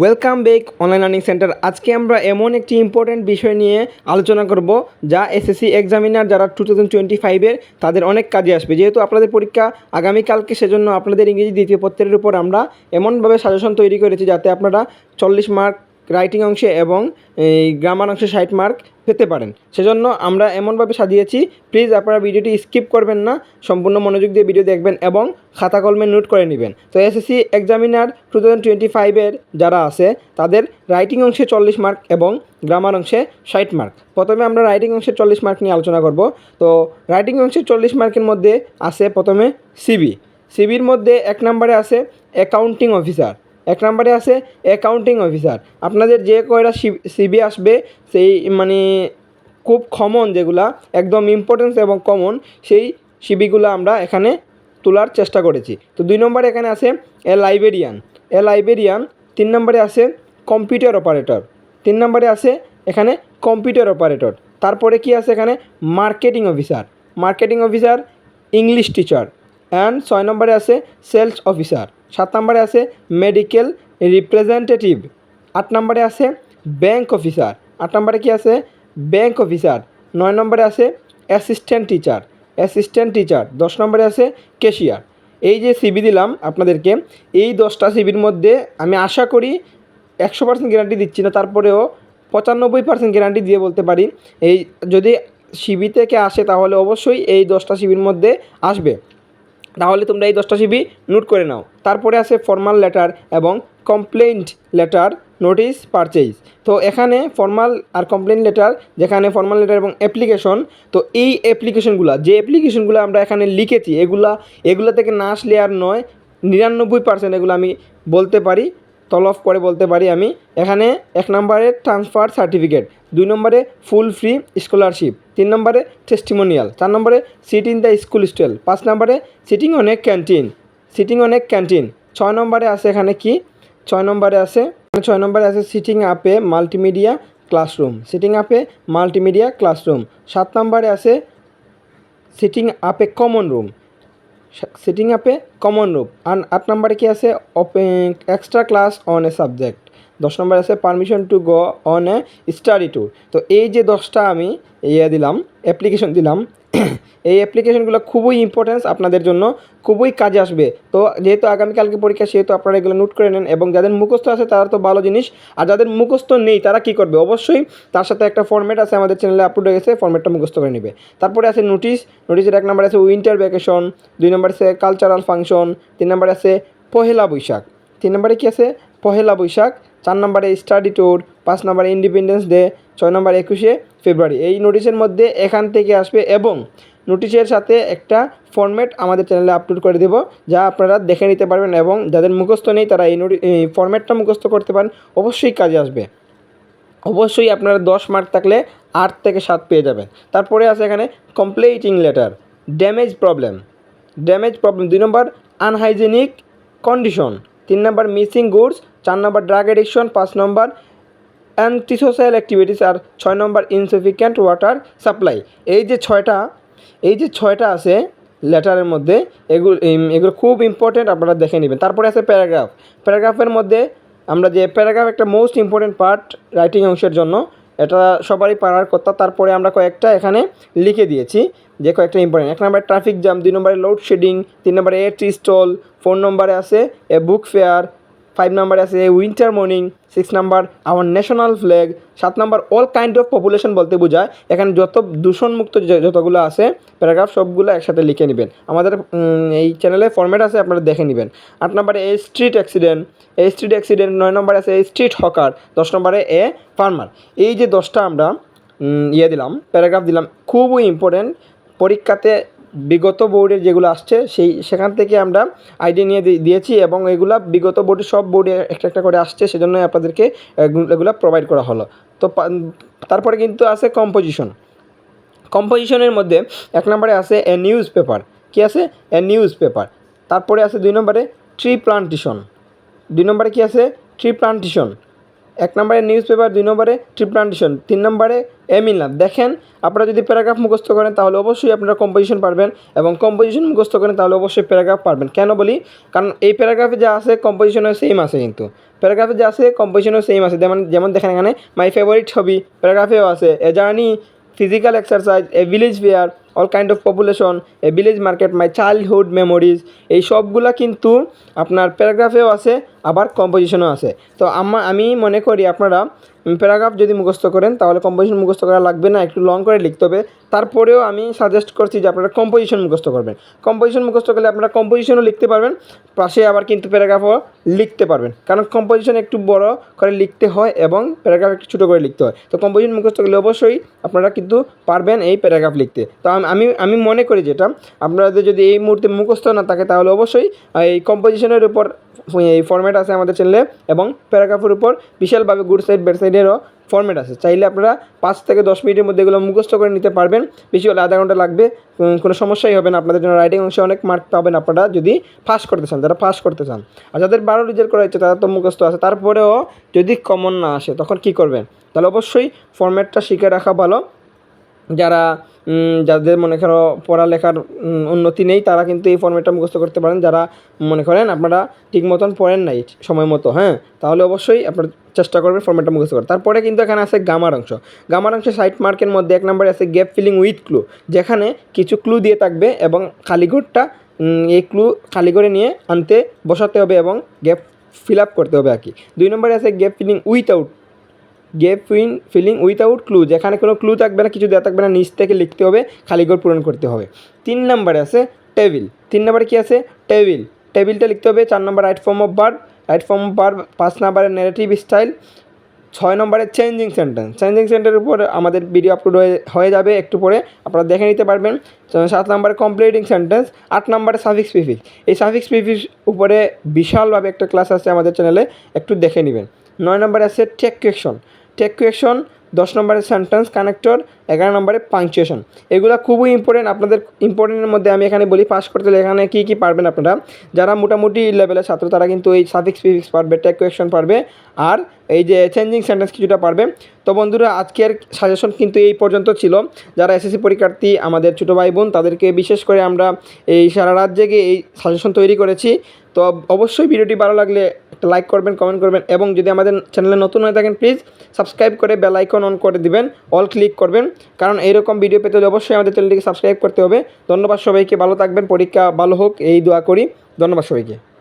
Welcome back online learning centre. আজকে আমরা এমন একটি ইম্পর্ট্যান্ট বিষয় নিয়ে আলোচনা করব যা এসএসসি এক্সামিনার যারা 2025-এর তাদের অনেক কাজে আসবে। যেহেতু আপনাদের পরীক্ষা আগামীকালকে, সেজন্য আপনাদের ইংরেজি দ্বিতীয় পত্রের উপর আমরা এমনভাবে সাজেশন তৈরি করেছি যাতে আপনারা 40 মার্ক রাইটিং অংশে এবং এই গ্রামার অংশে 60 মার্ক পেতে পারেন। সেজন্য আমরা এমনভাবে সাজিয়েছি, প্লিজ আপনারা ভিডিওটি স্কিপ করবেন না, সম্পূর্ণ মনোযোগ দিয়ে ভিডিও দেখবেন এবং খাতা কলমে নোট করে নেবেন। তো এসএসসি এক্সামিনার 2025-এর যারা আছে তাদের রাইটিং অংশে 40 মার্ক এবং গ্রামার অংশে 60 মার্ক। প্রথমে আমরা রাইটিং অংশে 40 মার্ক নিয়ে আলোচনা করব। তো রাইটিং অংশে 40 মার্কের মধ্যে আছে প্রথমে সিবির মধ্যে 1 নম্বরে আছে অ্যাকাউন্টিং অফিসার, 1 নম্বরে আছে অ্যাকাউন্টিং অফিসার। আপনাদের যে কয়টা সিবি আসবে সেই খুব কমন, যেগুলা একদম ইম্পর্টেন্স এবং কমন, সেই সিবিগুলো আমরা এখানে তোলার চেষ্টা করেছি। তো 2 নম্বরে এখানে আছে লাইব্রেরিয়ান। 3 নম্বরে আছে কম্পিউটার অপারেটর, 3 নম্বরে আছে এখানে কম্পিউটার অপারেটর। তারপরে কি আছে এখানে marketing officer, English teacher. And 6 নম্বরে আছে সেলস অফিসার। 7 নম্বরে আছে মেডিকেল রিপ্রেজেন্টেটিভ। 8 নম্বরে আছে ব্যাংক অফিসার। 8 নম্বরে কি আছে ব্যাংক অফিসার। 9 নম্বরে আছে অ্যাসিস্ট্যান্ট টিচার। 10 নম্বরে আছে ক্যাশিয়ার। এই যে সিবি দিলাম আপনাদেরকে, এই 10টা সিবির মধ্যে আমি আশা করি 100% গ্যারান্টি দিচ্ছি না, তারপরেও 95% গ্যারান্টি দিয়ে বলতে পারি, এই যদি সিবি থেকে আসে তাহলে অবশ্যই এই 10টা সিবির মধ্যে আসবে। তাহলে তোমরা এই 10টা সিবি নোট করে নাও। তারপরে আছে ফর্মাল লেটার এবং কমপ্লেইন্ট লেটার, নোটিশ পারচেজ। তো এখানে ফর্মাল আর কমপ্লেইন্ট লেটার, যেখানে ফর্মাল লেটার এবং অ্যাপ্লিকেশন, তো এই যে অ্যাপ্লিকেশনগুলো আমরা এখানে লিখেছি, এগুলো থেকে না আসলে আর নয়, 99% এগুলো আমি বলতে পারি, তলব করে বলতে পারি আমি। এখানে 1 নম্বরে ট্রান্সফার সার্টিফিকেট, 2 নম্বরে ফুল ফ্রি স্কলারশিপ, 3 নম্বরে টেস্টিমোনিয়াল, 4 নম্বরে sit in the school stall, 5 নম্বরে সিটিং অন এ ক্যান্টিন। 6 নম্বরে আছে এখানে কি 6 নম্বরে আছে সিটিং আপে মাল্টিমিডিয়া ক্লাসরুম। 7 নম্বরে আছে সিটিং আপে কমন রুম। আর 8 নম্বরে কি আছে extra class on a subject. 10 নম্বরে আছে permission to go on a study tour. তো এই যে 10টা আমি অ্যাপ্লিকেশন দিলাম, এই অ্যাপ্লিকেশনগুলো খুবই ইম্পর্টেন্স, আপনাদের জন্য খুবই কাজে আসবে। তো যেহেতু আগামীকালকে পরীক্ষা, সেহেতু আপনারা এগুলো নোট করে নেন, এবং যাদের মুখস্থ আছে তারা তো ভালো জিনিস, আর যাদের মুখস্থ নেই তারা কী করবে, অবশ্যই তার সাথে একটা ফর্ম্যাট আছে আমাদের চ্যানেলে আপলোড হয়ে গেছে, ফর্ম্যাটটা মুখস্থ করে নেবে। তারপরে আছে নোটিশের 1 নম্বরে আছে উইন্টার ভ্যাকেশন, 2 নম্বরে আছে কালচারাল ফাংশন, 3 নম্বরে আছে পহেলা বৈশাখ। 4 নম্বরে স্টাডি ট্যুর, 5 নম্বরে ইন্ডিপেন্ডেন্স ডে, 6 নম্বরে 21শে ফেব্রুয়ারি। এই নোটিশের মধ্যে এখান থেকে আসবে, এবং নোটিশের সাথে একটা ফর্ম্যাট আমাদের চ্যানেলে আপলোড করে দেব, যা আপনারা দেখে নিতে পারবেন, এবং যাদের মুখস্থ নেই তারা এই ফর্ম্যাটটা মুখস্থ করতে পারেন, অবশ্যই কাজে আসবে। অবশ্যই আপনারা 10 মার্ক থাকলে 8 থেকে 7 পেয়ে যাবেন। তারপরে আছে এখানে কমপ্লেইন্টিং লেটার, ড্যামেজ প্রবলেম। 2 নম্বর আনহাইজেনিক কন্ডিশন, 3 নম্বর মিসিং গুডস, 4 নম্বর ড্রাগ এডিকশন, 5 নম্বর অ্যান্টিসোশ্যাল অ্যাক্টিভিটিস, আর 6 নম্বর ইনসাফিসিয়েন্ট ওয়াটার সাপ্লাই। এই যে ছয়টা আছে লেটারের মধ্যে, এগুলো খুব ইম্পর্টেন্ট, আপনারা দেখে নেবেন। তারপরে আছে প্যারাগ্রাফের মধ্যে আমরা যে প্যারাগ্রাফ একটা মোস্ট ইম্পর্টেন্ট পার্ট রাইটিং অংশের জন্য, এটা সবারই পারার কথা। তারপরে আমরা কয়েকটা এখানে লিখে দিয়েছি, যে কয়েকটা ইম্পর্টেন্ট। 1 নম্বরে ট্রাফিক জ্যাম, 2 নম্বরে লোডশেডিং, 3 নম্বরে এ ট্রি স্টল, 4 নম্বরে আছে এ বুক ফেয়ার, 5 নম্বরে আছে winter morning, 6 number our national flag, 7 number all kind of population বলতে বোঝায় এখানে যত দূষণমুক্ত যতগুলো আছে প্যারাগ্রাফ, সবগুলো একসাথে লিখে নেবেন। আমাদের এই চ্যানেলে ফর্ম্যাট আছে, আপনারা দেখে নেবেন। 8 নম্বরে এ স্ট্রিট অ্যাক্সিডেন্ট, 9 নম্বরে আছে এ স্ট্রিট হকার, 10 নম্বরে এ ফার্মার। এই যে 10টা আমরা প্যারাগ্রাফ দিলাম, খুবই ইম্পর্টেন্ট। পরীক্ষাতে বিগত বোর্ডের যেগুলো আসছে সেখান থেকে আমরা আইডিয়া নিয়ে দিয়েছি, এবং এগুলা বিগত বোর্ডে সব বোর্ডে একটা করে আসছে, সেজন্য আপনাদেরকে এগুলো প্রোভাইড করা হলো। তো তারপরে কিন্তু আছে কম্পোজিশনের মধ্যে 1 নম্বরে আছে এ নিউজ পেপার। কি আছে এ নিউজ পেপার। তারপরে আছে 2 নম্বরে ট্রি প্লান্টেশন। 2 নম্বরে কি আছে ট্রি প্লান্টেশন। 1 নম্বরে নিউজ পেপার, 2 নম্বরে ট্রি প্লান্টেশন, 3 নম্বরে এমিলাম। দেখেন আপনারা যদি প্যারাগ্রাফ মুখস্থ করেন তাহলে অবশ্যই আপনারা কম্পোজিশন পারবেন, এবং কম্পোজিশন মুখস্থ করেন তাহলে অবশ্যই প্যারাগ্রাফ পারবেন। কেন বলি? কারণ এই প্যারাগ্রাফে যা আছে কম্পোজিশনও সেম আছে, কিন্তু প্যারাগ্রাফে যা আছে কম্পোজিশনও সেম আছে। যেমন দেখেন এখানে মাই ফেভারিট হবি প্যারাগ্রাফেও আছে, a journey, physical exercise, a village fair, all kind of population, a village market, my childhood memories, এই সবগুলা কিন্তু আপনার প্যারাগ্রাফেও আছে, আবার কম্পোজিশনও আছে। তো আমি মনে করি আপনারা প্যারাগ্রাফ যদি মুখস্থ করেন তাহলে কম্পোজিশন মুখস্থ করা লাগবে না, একটু লং করে লিখতে হবে। তারপরেও আমি সাজেস্ট করছি যে আপনারা কম্পোজিশন মুখস্থ করবেন। কম্পোজিশন মুখস্থ করলে আপনারা কম্পোজিশনও লিখতে পারবেন, পাশে আবার কিন্তু প্যারাগ্রাফও লিখতে পারবেন, কারণ কম্পোজিশন একটু বড় করে লিখতে হয় এবং প্যারাগ্রাফ একটু ছোটো করে লিখতে হয়। তো কম্পোজিশন মুখস্থ করলে অবশ্যই আপনারা কিন্তু পারবেন এই প্যারাগ্রাফ লিখতে। তো আমি মনে করি যেটা আপনাদের যদি এই মুহূর্তে মুখস্থ না থাকে তাহলে অবশ্যই এই কম্পোজিশনের উপর এই ফরম্যাট আছে আমাদের চ্যানেলে, এবং প্যারাগ্রাফের উপর বিশালভাবে গুড সাইড ব্যাড সাইডেরও ফরম্যাট আছে। চাইলে আপনারা 5 থেকে 10 মিনিটের মধ্যে এগুলো মুখস্থ করে নিতে পারবেন, বেশি হলে আধা ঘন্টা লাগবে, কোনো সমস্যাই হবে না। আপনাদের জন্য রাইটিং অংশে অনেক মার্ক পাবেন আপনারা যদি পাস করতে চান, যারা পাস করতে চান। আর যাদের 12 রেজাল্ট করা হচ্ছে তারা তো মুখস্থ আছে, তারপরেও যদি কমন না আসে তখন কী করবেন? তাহলে অবশ্যই ফরম্যাটটা শিখে রাখা ভালো। যাদের মনে করো পড়ালেখার উন্নতি নেই তারা কিন্তু এই ফরম্যাটটা মুখস্থ করতে পারেন। যারা মনে করেন আপনারা ঠিক মতন পড়েন নাই সময় মতো, তাহলে অবশ্যই আপনারা চেষ্টা করবেন ফরম্যাটটা মুখস্থ করার। তারপরে কিন্তু এখানে আছে গামার অংশ। গামার অংশে সাইড মার্কের মধ্যে 1 নম্বরে আছে গ্যাপ ফিলিং উইথ ক্লু, যেখানে কিছু ক্লু দিয়ে থাকবে এবং খালিঘরটা এই ক্লু খালিঘরে নিয়ে আনতে বসাতে হবে এবং গ্যাপ ফিল আপ করতে হবে আর কি। 2 নম্বরে আছে গ্যাপ ফিলিং উইথাউট ক্লু, যেখানে কোনো ক্লু থাকবে না, কিছু দেওয়া থাকবে না, নিচ থেকে লিখতে হবে, খালিঘর পূরণ করতে হবে। 3 নম্বরে আছে টেবিল। 3 নম্বরে কী আছে? টেবিলটা লিখতে হবে। 4 নম্বর রাইট ফর্ম অফ ভার্ব। 5 নম্বরে নেগেটিভ স্টাইল। 6 নম্বরে চেঞ্জিং সেন্টেন্সের উপর আমাদের ভিডিও আপলোড হয়ে যাবে একটু পরে, আপনারা দেখে নিতে পারবেন। 7 নম্বরে কমপ্লিটিং সেন্টেন্স। 8 নম্বরে সাফিক্স প্রিফিক্স। এই সাফিক্স প্রিফিক্স উপরে বিশালভাবে একটা ক্লাস আছে আমাদের চ্যানেলে, একটু দেখে নেবেন। 9 নম্বরে আছে টেক কোয়েকশন। 10 নম্বরে সেন্টেন্স কানেক্টর। 11 নম্বরে পাংচুয়েশন। এগুলো খুবই ইম্পর্টেন্ট। আপনাদের ইম্পর্টেন্টের মধ্যে আমি এখানে বলি, পাস করতে হলে এখানে কী পারবেন আপনারা। যারা মোটামুটি লেভেলের ছাত্র তারা কিন্তু এই সাফিক্স প্রিফিক্স পারবে, টেক কোয়েকশন পারবে, আর এই যে চেঞ্জিং সেন্টেন্স কিছুটা পারবে। তো বন্ধুরা, আজকের সাজেশন কিন্তু এই পর্যন্ত ছিল। যারা এসএসসি পরীক্ষার্থী আমাদের ছোটো ভাই বোন, তাদেরকে বিশেষ করে আমরা এই সারা রাত জেগে এই সাজেশন তৈরি করেছি। তো অবশ্যই ভিডিওটি ভালো লাগলে একটা লাইক করবেন, কমেন্ট করবেন, এবং যদি আমাদের চ্যানেলে নতুন হয়ে থাকেন প্লিজ সাবস্ক্রাইব করে বেল আইকন অন করে দিবেন, অল ক্লিক করবেন, কারণ এইরকম ভিডিও পেতে হলে অবশ্যই আমাদের চ্যানেলটিকে সাবস্ক্রাইব করতে হবে। ধন্যবাদ সবাইকে, ভালো থাকবেন, পরীক্ষা ভালো হোক এই দোয়া করি। ধন্যবাদ সবাইকে।